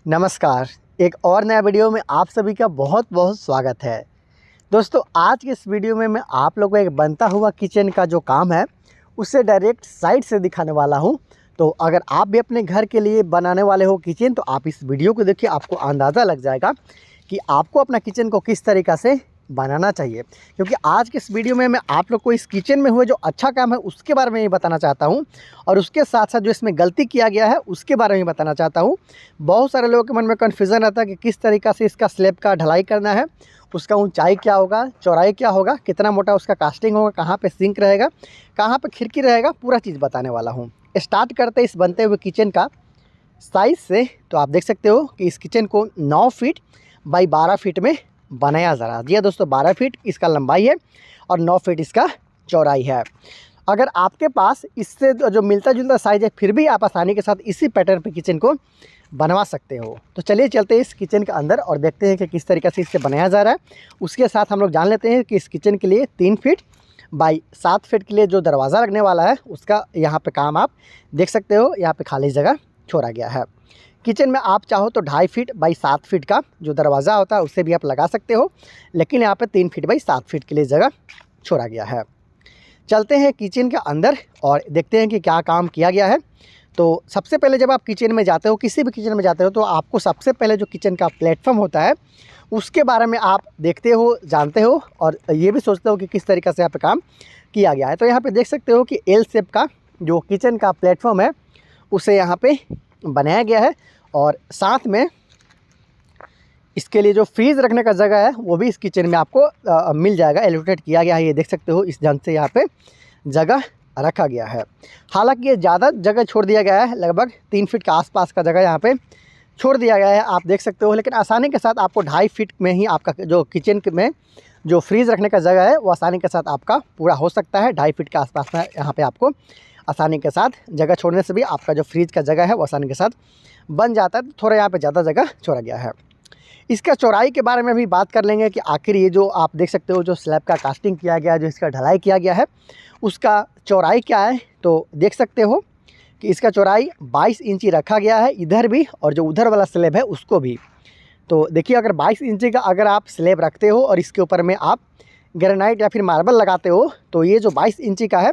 नमस्कार। एक और नया वीडियो में आप सभी का बहुत बहुत स्वागत है। दोस्तों, आज के इस वीडियो में मैं आप लोगों को एक बनता हुआ किचन का जो काम है उससे डायरेक्ट साइड से दिखाने वाला हूं। तो अगर आप भी अपने घर के लिए बनाने वाले हो किचन, तो आप इस वीडियो को देखिए, आपको अंदाज़ा लग जाएगा कि आपको अपना किचन को किस तरीक़ा से बनाना चाहिए। क्योंकि आज के इस वीडियो में मैं आप लोग को इस किचन में हुए जो अच्छा काम है उसके बारे में ही बताना चाहता हूं, और उसके साथ साथ जो इसमें गलती किया गया है उसके बारे में बताना चाहता हूं। बहुत सारे लोगों के मन में कन्फ्यूज़न रहता है कि किस तरीक़ा से इसका स्लैब का ढलाई करना है, उसका ऊंचाई क्या होगा, चौड़ाई क्या होगा, कितना मोटा उसका कास्टिंग होगा, कहाँ पे सिंक रहेगा, कहाँ पे खिड़की रहेगा, पूरा चीज़ बताने वाला हूँ। स्टार्ट करते इस बनते हुए किचन का साइज़ से। तो आप देख सकते हो कि इस किचन को 9 फीट बाई 12 फीट में बनाया जा रहा है। जी हाँ दोस्तों, 12 फीट इसका लंबाई है और 9 फीट इसका चौड़ाई है। अगर आपके पास इससे जो मिलता जुलता साइज़ है, फिर भी आप आसानी के साथ इसी पैटर्न पे किचन को बनवा सकते हो। तो चलिए चलते हैं इस किचन के अंदर और देखते हैं कि किस तरीक़े से इससे बनाया जा रहा है। उसके साथ हम लोग जान लेते हैं कि इस किचन के लिए 3 फीट बाई 7 फीट के लिए जो दरवाज़ा लगने वाला है उसका यहाँ पे काम आप देख सकते हो। यहाँ पे खाली जगह छोड़ा गया है। किचन में आप चाहो तो 2.5 फीट बाई 7 फीट का जो दरवाज़ा होता है उससे भी आप लगा सकते हो, लेकिन यहाँ पे 3 फीट बाई 7 फीट के लिए जगह छोड़ा गया है। चलते हैं किचन के अंदर और देखते हैं कि क्या काम किया गया है। तो सबसे पहले जब आप किचन में जाते हो, किसी भी किचन में जाते हो, तो आपको सबसे पहले जो किचन का प्लेटफॉर्म होता है उसके बारे में आप देखते हो, जानते हो और ये भी सोचते हो कि किस तरीक़े से यहाँ पे काम किया गया है। तो यहाँ पे देख सकते हो कि एल शेप का जो किचन का प्लेटफॉर्म है उसे यहाँ पे बनाया गया है, और साथ में इसके लिए जो फ्रीज़ रखने का जगह है वो भी इस किचन में आपको मिल जाएगा। एलोकेट किया गया है, ये देख सकते हो इस ढंग से यहाँ पे जगह रखा गया है। हालांकि ये ज़्यादा जगह छोड़ दिया गया है, लगभग 3 फीट के आसपास का जगह यहाँ पे छोड़ दिया गया है, आप देख सकते हो। लेकिन आसानी के साथ आपको 2.5 फीट में ही आपका जो किचन में जो फ्रीज़ रखने का जगह है वो आसानी के साथ आपका पूरा हो सकता है। 2.5 फीट के आसपास में यहाँ पे आपको आसानी के साथ जगह छोड़ने से भी आपका जो फ्रीज का जगह है वो आसानी के साथ बन जाता है। तो थोड़ा यहाँ पे ज़्यादा जगह छोड़ा गया है। इसका चौड़ाई के बारे में भी बात कर लेंगे कि आखिर ये जो आप देख सकते हो जो स्लैब का कास्टिंग किया गया है, जो इसका ढलाई किया गया है, उसका चौड़ाई क्या है। तो देख सकते हो कि इसका चौड़ाई 22 इंची रखा गया है, इधर भी और जो उधर वाला स्लैब है उसको भी। तो देखिए, अगर 22 इंची का अगर आप स्लैब रखते हो और इसके ऊपर में आप ग्रेनाइट या फिर मार्बल लगाते हो, तो ये जो 22 इंची का है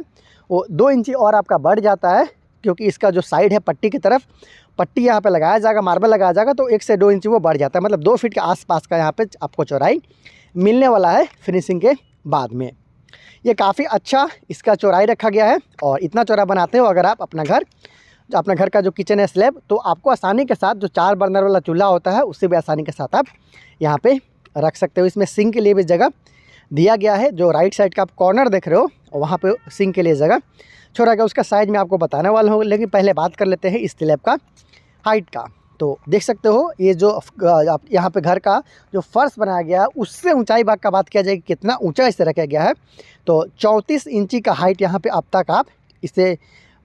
वो 2 इंची और आपका बढ़ जाता है, क्योंकि इसका जो साइड है पट्टी की तरफ, पट्टी यहाँ पे लगाया जाएगा, मार्बल लगाया जाएगा, तो 1 से 2 इंची वो बढ़ जाता है। मतलब 2 फीट के आसपास का यहाँ पे आपको चौड़ाई मिलने वाला है फिनिशिंग के बाद में। ये काफ़ी अच्छा इसका चौड़ाई रखा गया है, और इतना चौड़ा बनाते हो अगर आप अपना घर का जो किचन है स्लैब, तो आपको आसानी के साथ जो 4 बर्नर वाला चूल्हा होता है उससे भी आसानी के साथ आप यहाँ पे रख सकते हो। इसमें सिंक के लिए भी जगह दिया गया है। जो राइट साइड का आप कॉर्नर देख रहे हो वहाँ पे सिंक के लिए जगह छोड़ा गया। उसका साइज मैं आपको बताने वाला हूँ, लेकिन पहले बात कर लेते हैं इस स्लैब का हाइट का। तो देख सकते हो ये जो यहाँ पे घर का जो फर्श बनाया गया है उससे ऊंचाई भाग का बात किया जाए कि कितना ऊंचा इसे रखा गया है, तो 34 इंची का हाइट यहाँ पे अब तक आप इसे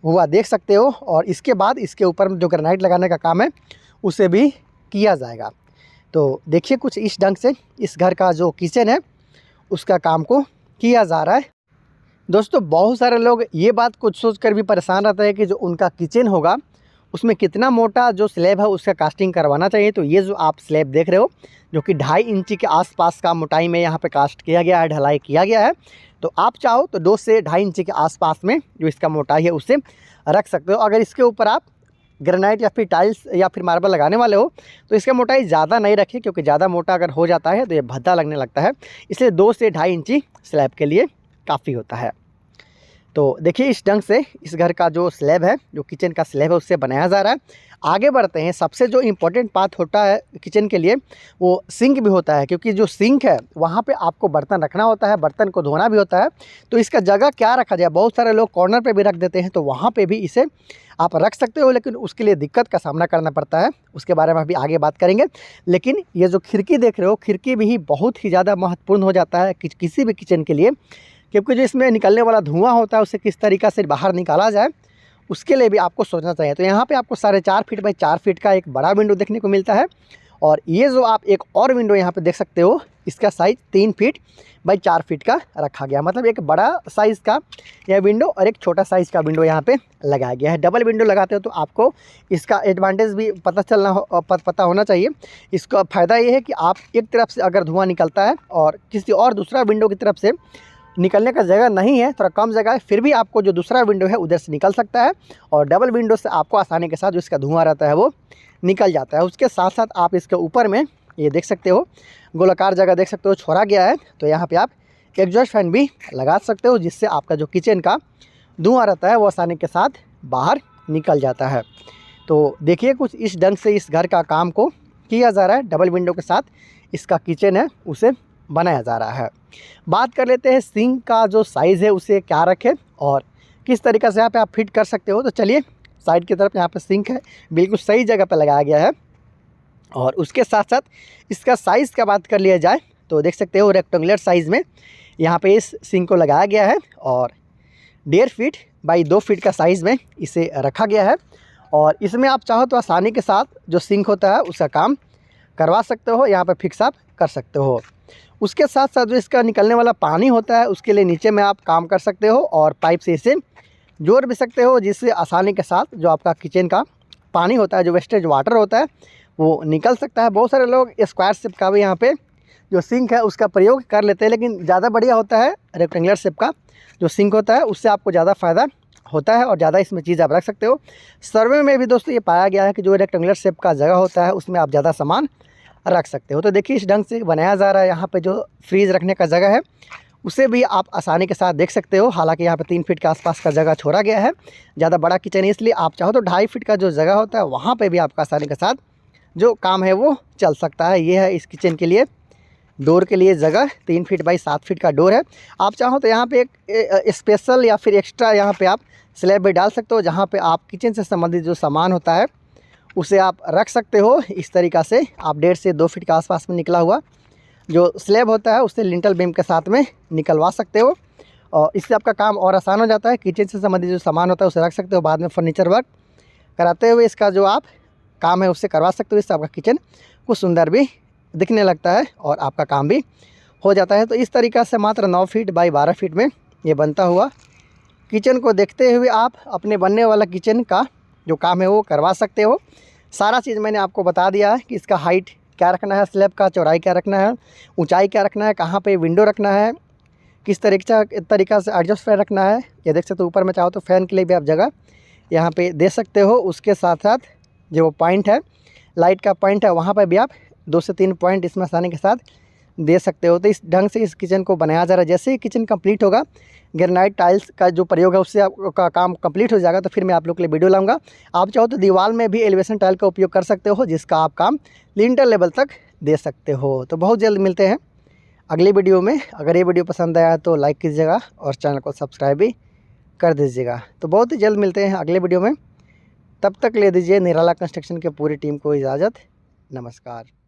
हुआ देख सकते हो। और इसके बाद इसके ऊपर जो ग्रेनाइट लगाने का काम है उसे भी किया जाएगा। तो देखिए, कुछ इस ढंग से इस घर का जो किचन है उसका काम को किया जा रहा है। दोस्तों, बहुत सारे लोग ये बात कुछ सोच कर भी परेशान रहते हैं कि जो उनका किचन होगा उसमें कितना मोटा जो स्लैब है उसका कास्टिंग करवाना चाहिए। तो ये जो आप स्लैब देख रहे हो जो कि 2.5 इंची के आसपास का मोटाई में यहाँ पे कास्ट किया गया है, ढलाई किया गया है, तो आप चाहो तो 2 से 2.5 इंची के आसपास में जो इसका मोटाई है उससे रख सकते हो। अगर इसके ऊपर आप ग्रेनाइट या फिर टाइल्स या फिर मार्बल लगाने वाले हो तो इसका मोटाई ज़्यादा नहीं रखें, क्योंकि ज़्यादा मोटा अगर हो जाता है तो ये भद्दा लगने लगता है। इसलिए 2 से 2.5 इंची स्लैब के लिए काफ़ी होता है। तो देखिए, इस ढंग से इस घर का जो स्लैब है, जो किचन का स्लैब है, उससे बनाया जा रहा है। आगे बढ़ते हैं। सबसे जो इम्पोर्टेंट पार्ट होता है किचन के लिए वो सिंक भी होता है, क्योंकि जो सिंक है वहाँ पे आपको बर्तन रखना होता है, बर्तन को धोना भी होता है। तो इसका जगह क्या रखा जाए, बहुत सारे लोग कॉर्नर पे भी रख देते हैं, तो वहाँ पे भी इसे आप रख सकते हो, लेकिन उसके लिए दिक्कत का सामना करना पड़ता है। उसके बारे में अभी आगे बात करेंगे। लेकिन ये जो खिड़की देख रहे हो, खिड़की भी बहुत ही ज़्यादा महत्वपूर्ण हो जाता है किसी भी किचन के लिए, क्योंकि जो इसमें निकलने वाला धुआं होता है उसे किस तरीक़ा से बाहर निकाला जाए उसके लिए भी आपको सोचना चाहिए। तो यहाँ पे आपको 4.5 फीट बाई 4 फीट का एक बड़ा विंडो देखने को मिलता है, और ये जो आप एक और विंडो यहाँ पे देख सकते हो, इसका साइज़ 3 फीट बाई 4 फीट का रखा गया, मतलब एक बड़ा साइज़ का यह विंडो और एक छोटा साइज़ का विंडो यहाँ पे लगाया गया है। डबल विंडो लगाते हो तो आपको इसका एडवांटेज भी पता होना चाहिए। इसका फ़ायदा ये है कि आप एक तरफ से अगर धुआं निकलता है और किसी और दूसरा विंडो की तरफ से निकलने का जगह नहीं है, थोड़ा कम जगह है, फिर भी आपको जो दूसरा विंडो है उधर से निकल सकता है, और डबल विंडो से आपको आसानी के साथ जो इसका धुआं रहता है वो निकल जाता है। उसके साथ साथ आप इसके ऊपर में ये देख सकते हो, गोलाकार जगह देख सकते हो छोड़ा गया है, तो यहाँ पे आप एग्जॉस्ट फैन भी लगा सकते हो, जिससे आपका जो किचन का धुआं रहता है वो आसानी के साथ बाहर निकल जाता है। तो देखिए कुछ इस ढंग से इस घर का काम को किया जा रहा है। डबल विंडो के साथ इसका किचन है उसे बनाया जा रहा है। बात कर लेते हैं सिंक का जो साइज़ है उसे क्या रखें और किस तरीक़े से यहाँ पे आप फिट कर सकते हो। तो चलिए, साइड की तरफ यहाँ पे सिंक है, बिल्कुल सही जगह पे लगाया गया है। और उसके साथ साथ इसका साइज़ का बात कर लिया जाए तो देख सकते हो रेक्टेंगुलर साइज़ में यहाँ पे इस सिंक को लगाया गया है, और 1.5 फीट बाई 2 फीट का साइज़ में इसे रखा गया है। और इसमें आप चाहो तो आसानी के साथ जो सिंक होता है उसका काम करवा सकते हो, यहाँ पर फिक्स आप कर सकते हो। उसके साथ साथ जो इसका निकलने वाला पानी होता है उसके लिए नीचे में आप काम कर सकते हो, और पाइप से इसे जोड़ भी सकते हो, जिससे आसानी के साथ जो आपका किचन का पानी होता है, जो वेस्टेज वाटर होता है, वो निकल सकता है। बहुत सारे लोग स्क्वायर शेप का भी यहाँ पे जो सिंक है उसका प्रयोग कर लेते हैं, लेकिन ज़्यादा बढ़िया होता है रेक्टेंगुलर शेप का जो सिंक होता है, उससे आपको ज़्यादा फ़ायदा होता है और ज़्यादा इसमें चीज़ आप रख सकते हो। सर्वे में भी दोस्तों ये पाया गया है कि जो रेक्टेंगुलर शेप का जगह होता है उसमें आप ज़्यादा सामान रख सकते हो। तो देखिए इस ढंग से बनाया जा रहा है। यहाँ पे जो फ्रीज़ रखने का जगह है उसे भी आप आसानी के साथ देख सकते हो। हालांकि यहाँ पे 3 फीट के आसपास का जगह छोड़ा गया है, ज़्यादा बड़ा किचन है, इसलिए आप चाहो तो 2.5 फीट का जो जगह होता है वहाँ पे भी आपका आसानी के साथ जो काम है वो चल सकता है। ये है इस किचन के लिए डोर के लिए जगह, 3 फीट बाई 7 फीट का डोर है। आप चाहो तो यहाँ पे एक स्पेशल या फिर एक्स्ट्रा यहाँ पे आप स्लैब भी डाल सकते हो, जहाँ पे आप किचन से संबंधित जो सामान होता है उसे आप रख सकते हो। इस तरीक़ा से आप 1.5 से 2 फीट के आसपास में निकला हुआ जो स्लैब होता है उससे लिंटल बीम के साथ में निकलवा सकते हो, और इससे आपका काम और आसान हो जाता है। किचन से संबंधित जो सामान होता है उसे रख सकते हो, बाद में फर्नीचर वर्क कराते हुए इसका जो आप काम है उससे करवा सकते हो। इससे आपका किचन कुछ सुंदर भी दिखने लगता है और आपका काम भी हो जाता है। तो इस तरीक़ा से मात्र 9 फीट बाई 12 फीट में ये बनता हुआ किचन को देखते हुए आप अपने बनने वाला किचन का जो काम है वो करवा सकते हो। सारा चीज़ मैंने आपको बता दिया है कि इसका हाइट क्या रखना है, स्लैब का चौड़ाई क्या रखना है, ऊंचाई क्या रखना है, कहाँ पे विंडो रखना है, किस तरीक़ा से एडजस्ट फैन रखना है। ये देख सकते हो ऊपर में चाहो तो फ़ैन के लिए भी आप जगह यहाँ पे दे सकते हो। उसके साथ साथ जो पॉइंट है, लाइट का पॉइंट है, वहाँ पर भी आप 2 से 3 पॉइंट इसमें आसानी के साथ दे सकते हो। तो इस ढंग से इस किचन को बनाया जा रहा है। जैसे ही किचन कंप्लीट होगा, ग्रेनाइट टाइल्स का जो प्रयोग है उससे आपका काम कंप्लीट हो जाएगा, तो फिर मैं आप लोग के लिए वीडियो लाऊंगा। आप चाहो तो दीवार में भी एलिवेशन टाइल का उपयोग कर सकते हो, जिसका आप काम लिंटर लेवल तक दे सकते हो। तो बहुत जल्द मिलते हैं अगली वीडियो में। अगर ये वीडियो पसंद आया तो लाइक कीजिएगा और चैनल को सब्सक्राइब भी कर दीजिएगा। तो बहुत ही जल्द मिलते हैं अगले वीडियो में। तब तक ले दीजिए निराला कंस्ट्रक्शन के पूरी टीम को इजाज़त। नमस्कार।